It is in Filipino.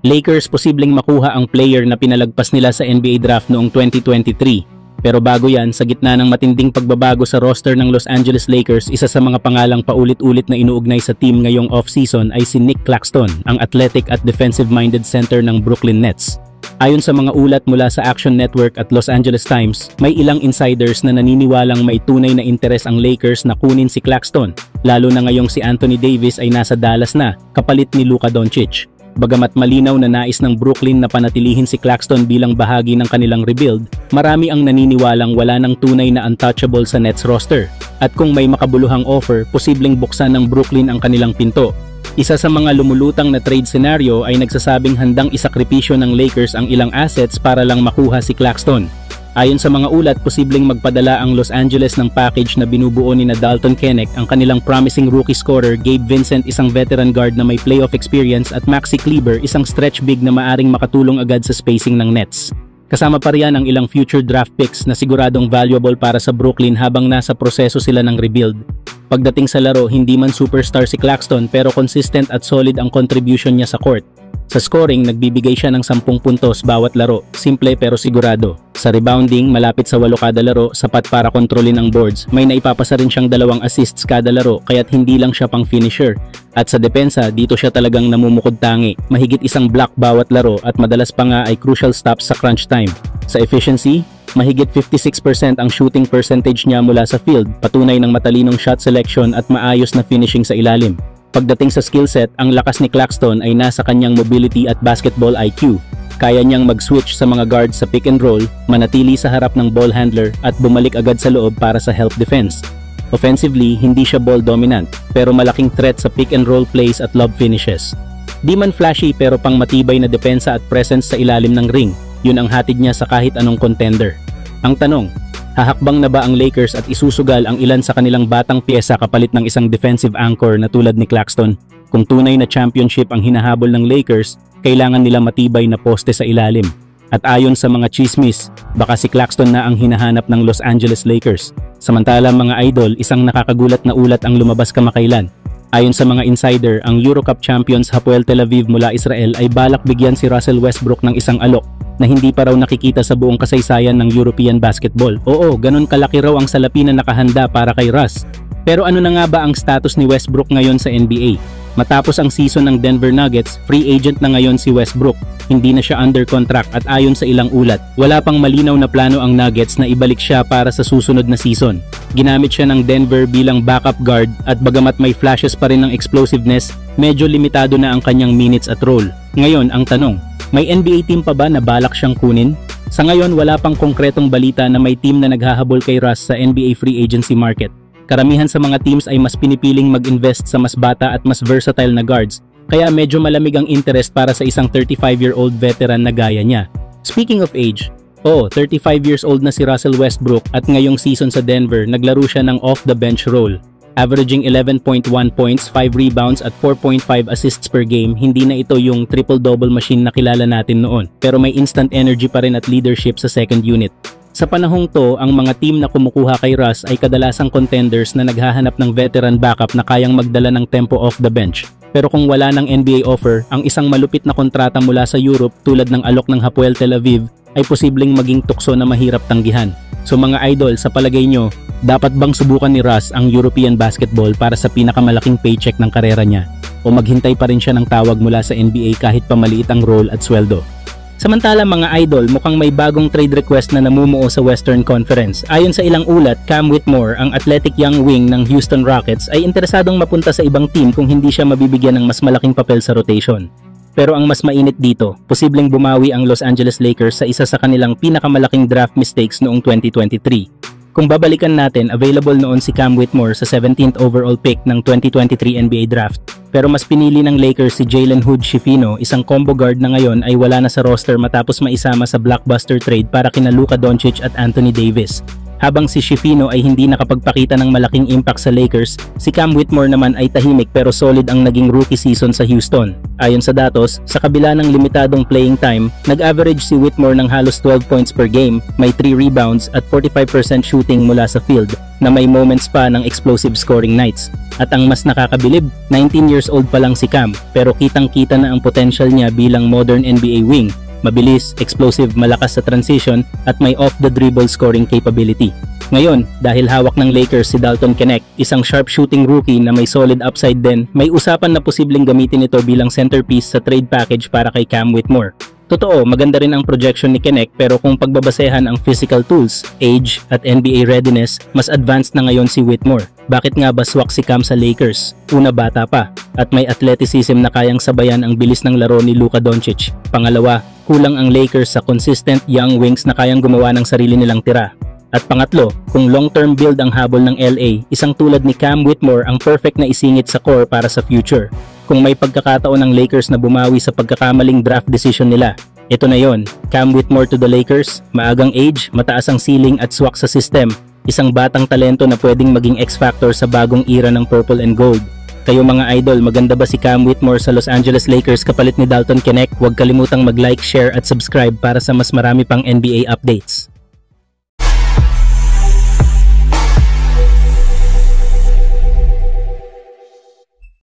Lakers posibleng makuha ang player na pinalagpas nila sa NBA draft noong 2023. Pero bago yan, sa gitna ng matinding pagbabago sa roster ng Los Angeles Lakers, isa sa mga pangalang paulit-ulit na inuugnay sa team ngayong off-season ay si Nick Claxton, ang athletic at defensive-minded center ng Brooklyn Nets. Ayon sa mga ulat mula sa Action Network at Los Angeles Times, may ilang insiders na naniniwalang may tunay na interes ang Lakers na kunin si Claxton, lalo na ngayong si Anthony Davis ay nasa Dallas na, kapalit ni Luka Doncic. Bagamat malinaw na nais ng Brooklyn na panatilihin si Claxton bilang bahagi ng kanilang rebuild, marami ang naniniwalang wala ng tunay na untouchable sa Nets roster. At kung may makabuluhang offer, posibleng buksan ng Brooklyn ang kanilang pinto. Isa sa mga lumulutang na trade scenario ay nagsasabing handang isakripisyo ng Lakers ang ilang assets para lang makuha si Claxton. Ayon sa mga ulat, posibleng magpadala ang Los Angeles ng package na binubuo ni Dalton Knecht, ang kanilang promising rookie scorer, Gabe Vincent, isang veteran guard na may playoff experience, at Maxi Kleber, isang stretch big na maaring makatulong agad sa spacing ng Nets. Kasama pa riyan ang ilang future draft picks na siguradong valuable para sa Brooklyn habang nasa proseso sila ng rebuild. Pagdating sa laro, hindi man superstar si Claxton pero consistent at solid ang contribution niya sa court. Sa scoring, nagbibigay siya ng 10 puntos bawat laro, simple pero sigurado. Sa rebounding, malapit sa 8 kada laro, sapat para kontrolin ang boards. May naipapasa rin siyang 2 assists kada laro, kaya't hindi lang siya pang finisher. At sa depensa, dito siya talagang namumukod tangi. Mahigit 1 block bawat laro at madalas pa nga ay crucial stops sa crunch time. Sa efficiency, mahigit 56% ang shooting percentage niya mula sa field, patunay ng matalinong shot selection at maayos na finishing sa ilalim. Pagdating sa skill set, ang lakas ni Claxton ay nasa kanyang mobility at basketball IQ. Kaya niyang mag-switch sa mga guards sa pick and roll, manatili sa harap ng ball handler at bumalik agad sa loob para sa help defense. Offensively, hindi siya ball dominant, pero malaking threat sa pick and roll plays at lob finishes. Di man flashy pero pang matibay na depensa at presence sa ilalim ng ring, yun ang hatid niya sa kahit anong contender. Ang tanong, hahakbang na ba ang Lakers at isusugal ang ilan sa kanilang batang piyesa kapalit ng isang defensive anchor na tulad ni Claxton? Kung tunay na championship ang hinahabol ng Lakers, kailangan nila matibay na poste sa ilalim. At ayon sa mga chismis, baka si Claxton na ang hinahanap ng Los Angeles Lakers. Samantala mga idol, isang nakakagulat na ulat ang lumabas kamakailan. Ayon sa mga insider, ang Eurocup champions Hapoel Tel Aviv mula Israel ay balak bigyan si Russell Westbrook ng isang alok na hindi pa raw nakikita sa buong kasaysayan ng European basketball. Oo, ganun kalaki raw ang salapi na nakahanda para kay Russ. Pero ano na nga ba ang status ni Westbrook ngayon sa NBA? Matapos ang season ng Denver Nuggets, free agent na ngayon si Westbrook. Hindi na siya under contract at ayon sa ilang ulat, wala pang malinaw na plano ang Nuggets na ibalik siya para sa susunod na season. Ginamit siya ng Denver bilang backup guard at bagamat may flashes pa rin ng explosiveness, medyo limitado na ang kanyang minutes at role. Ngayon, ang tanong, may NBA team pa ba na balak siyang kunin? Sa ngayon, wala pang konkretong balita na may team na naghahabol kay Russ sa NBA free agency market. Karamihan sa mga teams ay mas pinipiling mag-invest sa mas bata at mas versatile na guards, kaya medyo malamig ang interest para sa isang 35-year-old veteran na gaya niya. Speaking of age, 35 years old na si Russell Westbrook at ngayong season sa Denver, naglaro siya ng off-the-bench role. Averaging 11.1 points, 5 rebounds at 4.5 assists per game, hindi na ito yung triple-double machine na kilala natin noon. Pero may instant energy pa rin at leadership sa second unit. Sa panahong to, ang mga team na kumukuha kay Russ ay kadalasang contenders na naghahanap ng veteran backup na kayang magdala ng tempo off the bench. Pero kung wala ng NBA offer, ang isang malupit na kontrata mula sa Europe tulad ng alok ng Hapoel Tel Aviv ay posibleng maging tukso na mahirap tanggihan. So mga idol, sa palagay nyo, dapat bang subukan ni Russ ang European basketball para sa pinakamalaking paycheck ng karera niya? O maghintay pa rin siya ng tawag mula sa NBA kahit pa maliit ang role at sweldo? Samantala mga idol, mukhang may bagong trade request na namumuo sa Western Conference. Ayon sa ilang ulat, Cam Whitmore, ang athletic young wing ng Houston Rockets, ay interesadong mapunta sa ibang team kung hindi siya mabibigyan ng mas malaking papel sa rotation. Pero ang mas mainit dito, posibleng bumawi ang Los Angeles Lakers sa isa sa kanilang pinakamalaking draft mistakes noong 2023. Kung babalikan natin, available noon si Cam Whitmore sa 17th overall pick ng 2023 NBA Draft. Pero mas pinili ng Lakers si Jalen Hood-Schifino, isang combo guard na ngayon ay wala na sa roster matapos maisama sa blockbuster trade para kina Luka Doncic at Anthony Davis. Habang si Schifino ay hindi nakapagpakita ng malaking impact sa Lakers, si Cam Whitmore naman ay tahimik pero solid ang naging rookie season sa Houston. Ayon sa datos, sa kabila ng limitadong playing time, nag-average si Whitmore ng halos 12 points per game, may 3 rebounds at 45% shooting mula sa field, na may moments pa ng explosive scoring nights. At ang mas nakakabilib, 19 years old pa lang si Cam, pero kitang-kita na ang potential niya bilang modern NBA wing. Mabilis, explosive, malakas sa transition at may off-the-dribble scoring capability. Ngayon, dahil hawak ng Lakers si Dalton Knecht, isang sharp-shooting rookie na may solid upside din, may usapan na posibleng gamitin ito bilang centerpiece sa trade package para kay Cam Whitmore. Totoo, maganda rin ang projection ni Knecht pero kung pagbabasehan ang physical tools, age at NBA readiness, mas advanced na ngayon si Whitmore. Bakit nga ba swak si Cam sa Lakers? Una, bata pa at may athleticism na kayang sabayan ang bilis ng laro ni Luka Doncic. Pangalawa, kulang ang Lakers sa consistent young wings na kayang gumawa ng sarili nilang tira. At pangatlo, kung long-term build ang habol ng LA, isang tulad ni Cam Whitmore ang perfect na isingit sa core para sa future. Kung may pagkakataon ng Lakers na bumawi sa pagkakamaling draft decision nila, ito na yon. Cam Whitmore to the Lakers, maagang age, mataas ang ceiling at swak sa system, isang batang talento na pwedeng maging X-factor sa bagong era ng purple and gold. Kayo mga idol, maganda ba si Cam Whitmore sa Los Angeles Lakers kapalit ni Dalton Knecht? Huwag kalimutang mag-like, share at subscribe para sa mas marami pang NBA updates.